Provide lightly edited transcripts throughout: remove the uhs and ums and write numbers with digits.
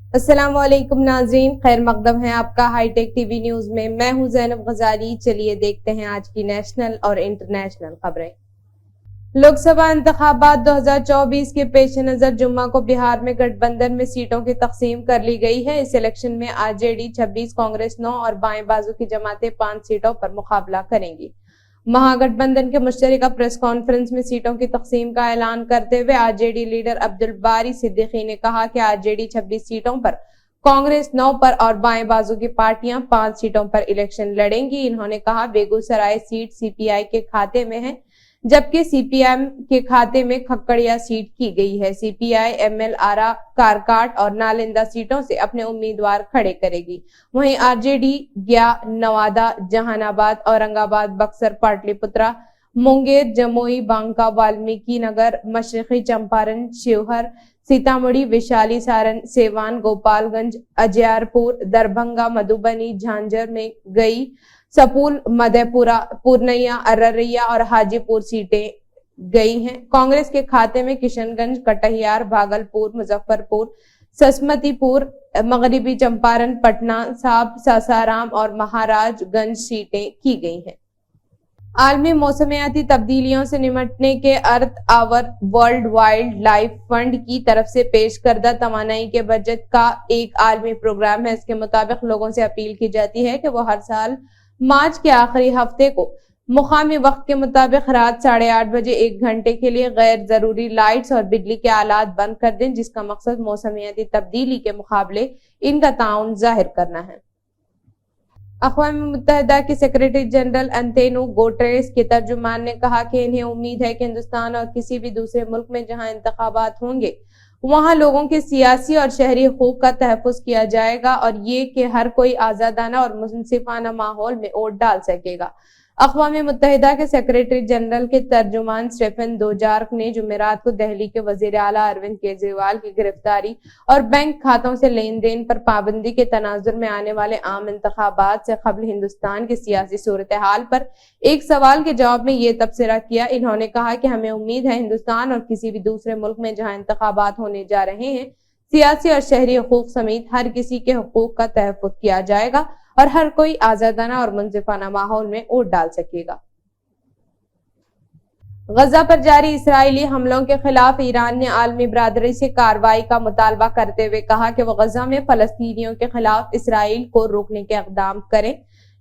अस्सलाम वालेकुम नाज़रीन, खैर मकदम है आपका हाईटेक टीवी न्यूज में। मैं हूं ज़ैनब गजाली। चलिए देखते हैं आज की नेशनल और इंटरनेशनल खबरें। लोकसभा इंतखाबात 2024 के पेश नजर जुम्मा को बिहार में गठबंधन में सीटों की तकसीम कर ली गई है। इस इलेक्शन में आरजेडी 26, कांग्रेस 9 और बाएं बाजू की जमातें 5 सीटों पर मुकाबला करेंगी। महागठबंधन के मुश्तरका प्रेस कॉन्फ्रेंस में सीटों की तकसीम का ऐलान करते हुए आरजेडी लीडर अब्दुल बारी सिद्दीकी ने कहा कि आरजेडी 26 सीटों पर, कांग्रेस 9 पर और बाएं बाजू की पार्टियां 5 सीटों पर इलेक्शन लड़ेंगी। इन्होंने कहा बेगूसराय सीट सीपीआई के खाते में है, जबकि सीपीएम के खाते में खक्कड़िया सीट की गई है। सीपीआई एमएल आरा, कारकाट और नालंदा सीटों से अपने उम्मीदवार खड़े करेगी। वहीं आरजेडी गया, नवादा, जहानाबाद, औरंगाबाद, बक्सर, पाटलिपुत्रा, मुंगेर, जमुई, बांका, वाल्मीकि नगर, मशरकी चंपारण, शिवहर, सीतामढ़ी, वैशाली, सारण, सेवान, गोपालगंज, अजयारपुर, दरभंगा, मधुबनी, झांझर में गई, सपूल, मधेपुरा, पूर्णिया, अररिया और हाजीपुर सीटें गई हैं। कांग्रेस के खाते में किशनगंज, कटिहार, भागलपुर, मुजफ्फरपुर, ससमतीपुर, मगरबी चंपारण, पटना, सासाराम और महाराजगंज सीटें की गई हैं। आलमी मौसमियाती तब्दीलियों से निपटने के Earth Hour World Wildlife Fund की तरफ से पेश करदा तवानाई के बजट का एक आलमी प्रोग्राम है। इसके मुताबिक लोगों से अपील की जाती है कि वो हर साल मार्च के आखिरी हफ्ते को मुकामी वक्त के मुताबिक रात 8:30 बजे 1 घंटे के लिए गैर जरूरी लाइट्स और बिजली के आलात बंद कर दें, जिसका मकसद मौसमियाती तब्दीली के मुकाबले इनका ताउन जाहिर करना है। अक़वाम मुत्तहिदा के सेक्रेटरी जनरल अंतोनियो गुटेरेस के तर्जुमान ने कहा कि इन्हें उम्मीद है कि हिंदुस्तान और किसी भी दूसरे मुल्क में जहां इंतखाबात होंगे वहां लोगों के सियासी और शहरी हुकूक का तहफ़्फ़ुज़ किया जाएगा और ये कि हर कोई आज़ादाना और मुनसिफाना माहौल में वोट डाल सकेगा। अक़वाम मुत्तहिदा के सेक्रेटरी जनरल के तर्जुमान स्टीफन दुजार्क ने जुमेरात को दिल्ली के वज़ीर आला अरविंद केजरीवाल की गिरफ्तारी और बैंक खातों से लेन देन पर पाबंदी के तनाजुर में आने वाले आम इंतखाबात से कबल हिंदुस्तान की सियासी सूरत हाल पर एक सवाल के जवाब में ये तबसरा किया। इन्होंने कहा कि हमें उम्मीद है हिंदुस्तान और किसी भी दूसरे मुल्क में जहां इंतखाबात होने जा रहे हैं, सियासी और शहरी हुकूक समेत हर किसी के हुकूक का तहफ़्फ़ुज़ किया जाएगा और हर कोई आजादाना और मुनसिफाना माहौल में वोट डाल सकेगा। गजा पर जारी इस्राएली हमलों के खिलाफ ईरान ने आलमी बरादरी से कार्रवाई का मुतालबा करते हुए कहा कि वो गजा में फलस्तीनियों के खिलाफ इसराइल को रोकने के इक़दाम करें।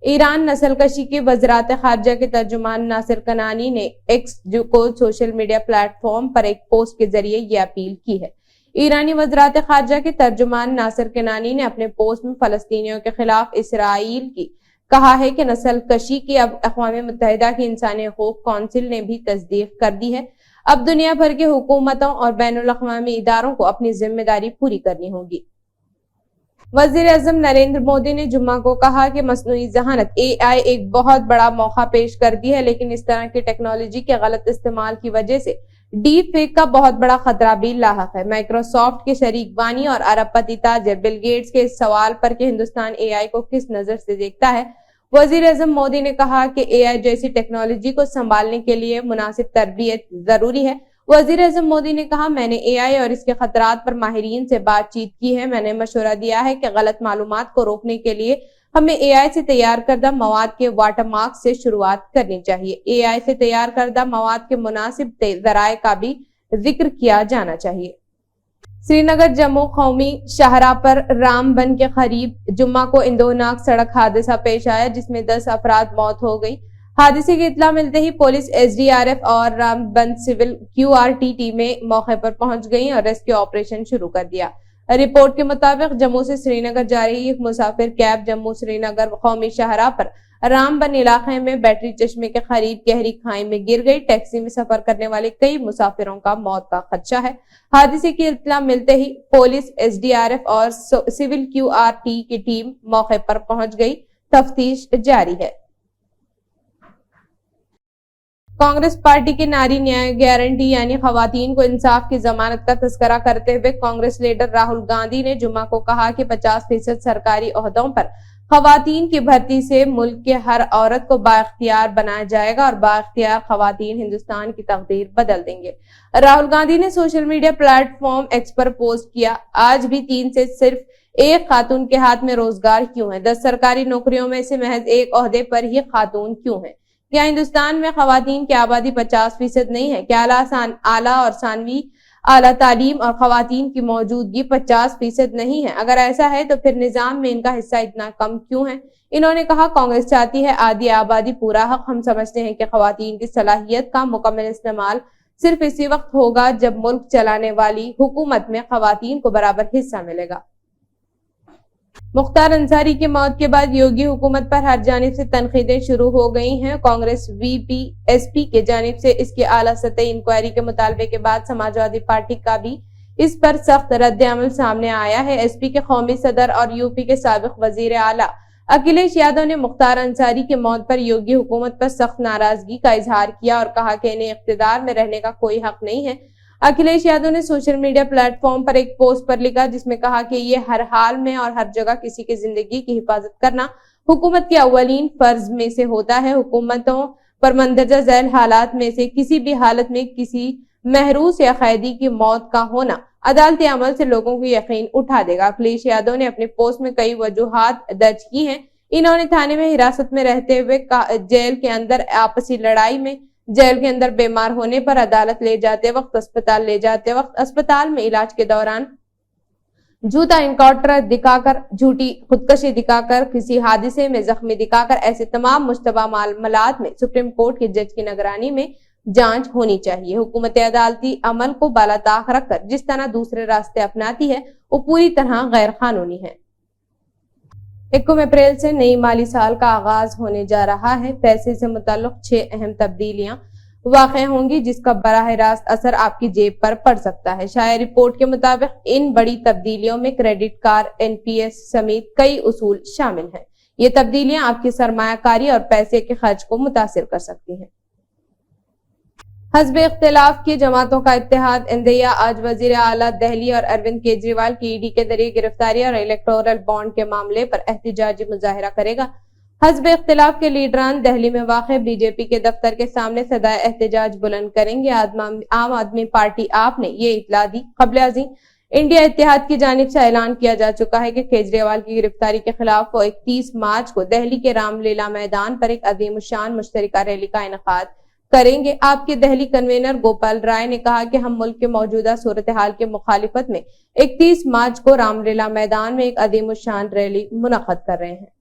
ईरान नस्लकशी के वज़रात ख़ारिजा के तर्जुमान नासिर कनानी ने एक्स को सोशल मीडिया प्लेटफॉर्म पर एक पोस्ट के जरिए ये अपील की है। ईरानी वज़रात ख़ारिजा के तर्जुमान नासिर कनानी ने अपने पोस्ट में फलस्तीनियों के खिलाफ इसराइल की कहा है कि नस्ल कशी की अब अक़वाम मुत्तहिदा की इंसानी हकूक़ कौंसिल ने भी तस्दीक कर दी है। अब दुनिया भर की हुकूमतों और बैनुल अक़वामी इदारों को अपनी जिम्मेदारी पूरी करनी होगी। वज़ीर आज़म नरेंद्र मोदी ने जुम्मा को कहा कि मसनूई ज़हानत AI एक बहुत बड़ा मौका पेश करती है, लेकिन इस तरह की टेक्नोलॉजी के गलत इस्तेमाल की वजह से डीप फेक का बहुत बड़ा खतरा भी लाहक है। माइक्रोसॉफ्ट के शरीक बानी और अरबपति ताजिर बिल गेट्स के इस सवाल पर कि हिंदुस्तान AI को किस नजर से देखता है, वज़ीर आज़म मोदी ने कहा कि AI जैसी टेक्नोलॉजी को संभालने के लिए मुनासिब तरबियत जरूरी है। वज़ीर आज़म मोदी ने कहा, मैंने AI और इसके खतरात पर माहिरीन से बातचीत की है। मैंने मशवरा दिया है कि गलत मालूमात को रोकने के लिए हमें AI से तैयार करदा मवाद के वाटरमार्क से शुरुआत करनी चाहिए। AI से तैयार करदा मवाद के मुनासिब ज़राए का भी जिक्र किया जाना चाहिए। श्रीनगर जम्मू कौमी शाहराह पर रामबन के करीब जुम्मा को इंदोनाक सड़क हादसा पेश आया, जिसमें 10 अफराद मौत हो गई। हादसे की इत्तला मिलते ही पुलिस, SDRF और रामबन सिविल QRT टीमें मौके पर पहुंच गईं और रेस्क्यू ऑपरेशन शुरू कर दिया। रिपोर्ट के मुताबिक जम्मू से श्रीनगर जा रही एक मुसाफिर कैब जम्मू श्रीनगर कौमी शाहराह पर रामबन इलाके में बैटरी चश्मे के करीब गहरी खाई में गिर गई। टैक्सी में सफर करने वाले कई मुसाफिरों का मौत का खदशा है। हादसे की इत्तला मिलते ही पुलिस, SDRF और सिविल QRT की टीम मौके पर पहुंच गई। तफ्तीश जारी है। कांग्रेस पार्टी की नारी न्याय गारंटी यानी खवातीन को इंसाफ की जमानत का तस्करा करते हुए कांग्रेस लीडर राहुल गांधी ने जुम्मा को कहा कि 50% सरकारी ओहदों पर खवातीन की भर्ती से मुल्क के हर औरत को बाइख्तियार बनाया जाएगा और बाइख्तियार खवातीन हिंदुस्तान की तकदीर बदल देंगे। राहुल गांधी ने सोशल मीडिया प्लेटफॉर्म एक्स पर पोस्ट किया, आज भी 3 से सिर्फ एक खातून के हाथ में रोजगार क्यों है? 10 सरकारी नौकरियों में से महज एक ओहदे पर ही खातून क्यों है? क्या हिंदुस्तान में खवातीन की आबादी 50% नहीं है? क्या आला और सानवी आला तालीम और खवातीन की मौजूदगी 50% नहीं है? अगर ऐसा है तो फिर निजाम में इनका हिस्सा इतना कम क्यों है? इन्होंने कहा, कांग्रेस चाहती है आधी आबादी पूरा हक। हम समझते हैं कि खवातीन की सलाहियत का मुकम्मल इस्तेमाल सिर्फ इसी वक्त होगा जब मुल्क चलाने वाली हुकूमत में खवातीन को बराबर हिस्सा मिलेगा। मुख्तार अंसारी की मौत के बाद योगी हुकूमत पर हर जानिब से तनकीदें शुरू हो गई हैं। कांग्रेस VPSP के जानिब से इसकी आला सतही इंक्वायरी के मुतालबे के बाद समाजवादी पार्टी का भी इस पर सख्त रद्द अमल सामने आया है। SP के कौमी सदर और यूपी के साबिक वजीर आला अखिलेश यादव ने मुख्तार अंसारी की मौत पर योगी हुकूमत पर सख्त नाराजगी का इजहार किया और कहा कि इन्हें इख्तिदार में रहने का कोई हक नहीं है। अखिलेश यादव ने सोशल मीडिया प्लेटफॉर्म पर एक पोस्ट पर लिखा जिसमें कहा कि ये हर हाल में और हर जगह किसी की जिंदगी की हिफाजत करना हुकूमत के अव्वलीन फर्ज में से होता है। हुकूमतों पर मंदरजा झैल हालात में से किसी भी हालत में किसी महरूस या कैदी की मौत का होना अदालती अमल से लोगों को यकीन उठा देगा। अखिलेश यादव ने अपने पोस्ट में कई वजूहात दर्ज की हैं। इन्होंने थाने में हिरासत में रहते हुए, जेल के अंदर आपसी लड़ाई में, जेल के अंदर बीमार होने पर, अदालत ले जाते वक्त, अस्पताल ले जाते वक्त, अस्पताल में इलाज के दौरान झूठा इनकाउंटर दिखाकर, झूठी खुदकशी दिखाकर, किसी हादसे में जख्मी दिखाकर, ऐसे तमाम मुश्तबा मामलात में सुप्रीम कोर्ट के जज की निगरानी में जांच होनी चाहिए। हुकूमत अदालती अमल को बालाताक रखकर जिस तरह दूसरे रास्ते अपनाती है वो पूरी तरह गैर कानूनी है। 1 अप्रैल से नई माली साल का आगाज होने जा रहा है। पैसे से मुताल्लिक 6 अहम तब्दीलियां वाक़ होंगी जिसका बराह रास्त असर आपकी जेब पर पड़ सकता है। शायर रिपोर्ट के मुताबिक इन बड़ी तब्दीलियों में क्रेडिट कार्ड, NPS समेत कई उसूल शामिल हैं। ये तब्दीलियां आपकी सरमायाकारी और पैसे के खर्च को मुतासिर कर सकती हैं। हस्ब इख्तिलाफ की जमातों का इत्तेहाद इंदिया आज वजीर आला दिल्ली और अरविंद केजरीवाल की ED के जरिए गिरफ्तारी और इलेक्टोरल बॉन्ड के मामले पर एहतजाजी मुजाहिरा करेगा। हस्ब इख्तिलाफ के लीडरान दिल्ली में वाक़े BJP के दफ्तर के सामने सदाए एहतजाज बुलंद करेंगे। आम आदमी पार्टी आप ने ये इतला दी। क़ब्ल अज़ीं इंडिया इत्तेहाद की जानिब से ऐलान किया जा चुका है कि केजरीवाल की गिरफ्तारी के खिलाफ वो 31 मार्च को दिल्ली के रामलीला मैदान पर एक अज़ीमुश्शान मुश्तरका रैली का इनेकाद करेंगे। आपके दिल्ली कन्वीनर गोपाल राय ने कहा कि हम मुल्क के मौजूदा सूरत हाल के मुखालिफत में 31 मार्च को रामलीला मैदान में एक अज़ीमुश्शान रैली मुनक़्क़द कर रहे हैं।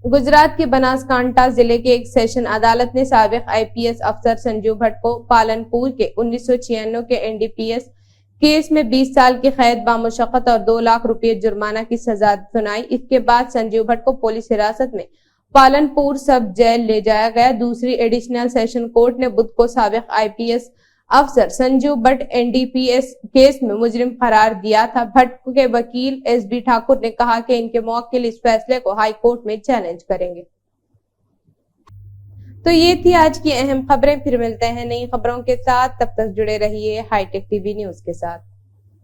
गुजरात के बनासकांठा जिले के एक सेशन अदालत ने साबिक IPS अफसर संजीव भट्ट को पालनपुर के 1996 के NDPS केस में 20 साल की कैद बामुशक्कत और 2 लाख रुपए जुर्माना की सजा सुनाई। इसके बाद संजीव भट्ट को पुलिस हिरासत में पालनपुर सब जेल ले जाया गया। दूसरी एडिशनल सेशन कोर्ट ने बुध को साबिक IPS अफसर संजीव भट्ट NDPS केस में मुजरिम करार दिया था। भट्ट के वकील SB ठाकुर ने कहा कि इनके मुवक्किल इस फैसले को हाई कोर्ट में चैलेंज करेंगे। तो ये थी आज की अहम खबरें। फिर मिलते हैं नई खबरों के साथ, तब तक जुड़े रहिए हाईटेक TV न्यूज के साथ।